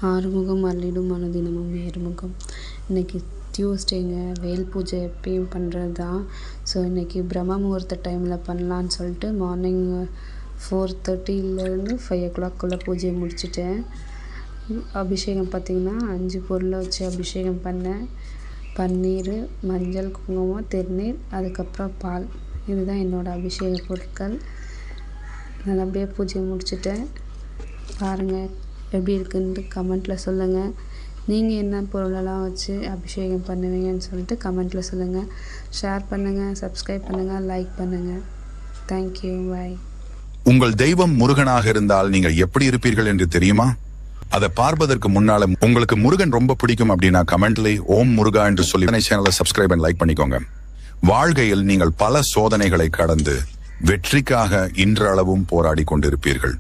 ஆறுமுகம் அருளிடும் அனுதினமும் ஏறுமுகம். இன்றைக்கி டியூஸ்டேங்க. வேல் பூஜை எப்பயும் பண்ணுறது தான். ஸோ இன்றைக்கி பிரம்ம முகூர்த்த டைமில் பண்ணலான்னு சொல்லிட்டு மார்னிங் 4:30 5 o'clock பூஜையை முடிச்சிட்டேன். அபிஷேகம் பார்த்திங்கன்னா 5 பொருளை வச்சு அபிஷேகம் பண்ணேன். பன்னீர், மஞ்சள், குங்குமம், திருநீர், அதுக்கப்புறம் பால். இதுதான் என்னோடய அபிஷேக பொருட்கள். நல்லபடியாக பூஜையை முடிச்சிட்டேன். பாருங்கள் எப்படி இருக்குன்ட்டு கமெண்ட்டில் சொல்லுங்கள். நீங்கள் என்ன பொருளெல்லாம் வச்சு அபிஷேகம் பண்ணுவீங்கன்னு சொல்லிட்டு கமெண்ட்டில் சொல்லுங்கள். ஷேர் பண்ணுங்கள், சப்ஸ்கிரைப் பண்ணுங்கள், லைக் பண்ணுங்கள். தேங்க்யூ, பாய். உங்கள் தெய்வம் முருகனாக இருந்தால் நீங்கள் எப்படி இருப்பீர்கள் என்று தெரியுமா? அதை பார்ப்பதற்கு முன்னால உங்களுக்கு முருகன் ரொம்ப பிடிக்கும் அப்படின்னா கமெண்ட்ல ஓம் முருகா என்று சொல்லி சேனலை சப்ஸ்கிரைப் அண்ட் லைக் பண்ணிக்கோங்க. வாழ்க்கையில் நீங்கள் பல சோதனைகளை கடந்து வெற்றிக்காக இன்றளவும் போராடி கொண்டிருப்பீர்கள்.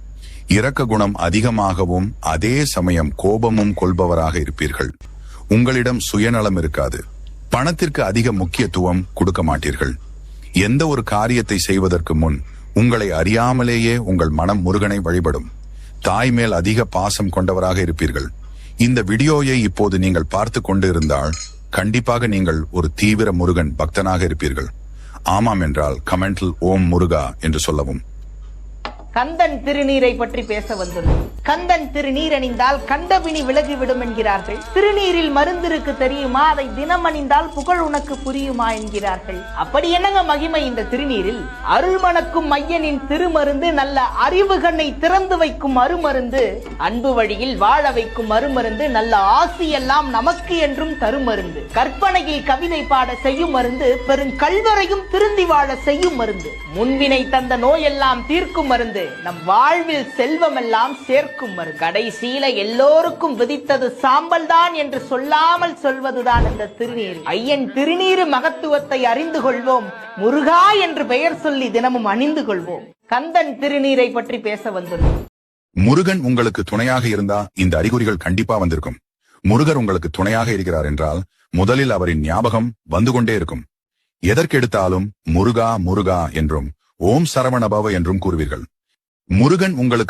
இரக்க குணம் அதிகமாகவும் அதே சமயம் கோபமும் கொள்பவராக இருப்பீர்கள். உங்களிடம் சுயநலம் இருக்காது. பணத்திற்கு அதிக முக்கியத்துவம் கொடுக்க மாட்டீர்கள். எந்த ஒரு காரியத்தை செய்வதற்கு முன் உங்களை அறியாமலேயே உங்கள் மனம் முருகனை வழிபடும். தாய் மேல் அதிக பாசம் கொண்டவராக இருப்பீர்கள். இந்த வீடியோயை இப்போது நீங்கள் பார்த்து கொண்டு இருந்தால் கண்டிப்பாக நீங்கள் ஒரு தீவிர முருகன் பக்தனாக இருப்பீர்கள். ஆமாம் என்றால் கமெண்டில் ஓம் முருகா என்று சொல்லவும். கந்தன் திருநீரை பற்றி பேச வந்தது. கந்தன் திருநீர் அணிந்தால் கண்டபிணி விலகிவிடும் என்கிறார்கள். திருநீரில் மருந்து இருக்கு தெரியுமா? அதை தினம் அணிந்தால் புகழ் உனக்கு புரியுமா என்கிறார்கள். அப்படி என்னங்க மகிமை இந்த திருநீரில்? அருள்மணக்கும் ஐயனின் திருமருந்து, நல்ல அறிவு கண்ணை திறந்து வைக்கும் அருமருந்து, அன்பு வழியில் வாழ வைக்கும் அருமருந்து, நல்ல ஆசி எல்லாம் நமக்கு என்றும் தருமருந்து, கற்பனையில் கவிதை பாட செய்யும் மருந்து, பெருங்கல்வரையும் திருந்தி வாழ செய்யும் மருந்து, முன்வினை தந்த நோயெல்லாம் தீர்க்கும் மருந்து, நம் வாழ்வில் செல்வம் எல்லாம் சேர்க்கும் மருந்து. கடைசியில எல்லோருக்கும் விதித்தது சாம்பல் தான் என்று சொல்லாமல் சொல்வதுதான் இந்த திருநீர். ஐயன் திருநீர் மகத்துவத்தை அறிந்து கொள்வோம். முருகா என்று பெயர் சொல்லி தினமும் அணிந்து கொள்வோம். கந்தன் திருநீரை பற்றி பேச வந்துள்ளோம். முருகன் உங்களுக்கு துணையாக இருந்தா இந்த அறிகுறிகள் கண்டிப்பா வந்திருக்கும். முருகர் உங்களுக்கு துணையாக இருக்கிறார் என்றால் முதலில் அவரின் ஞாபகம் வந்து கொண்டே இருக்கும். எதற்கெடுத்தாலும் முருகா முருகா என்றும் ஓம் சரவணபவ என்றும் கூறுவீர்கள். முருகன் உங்களுக்கு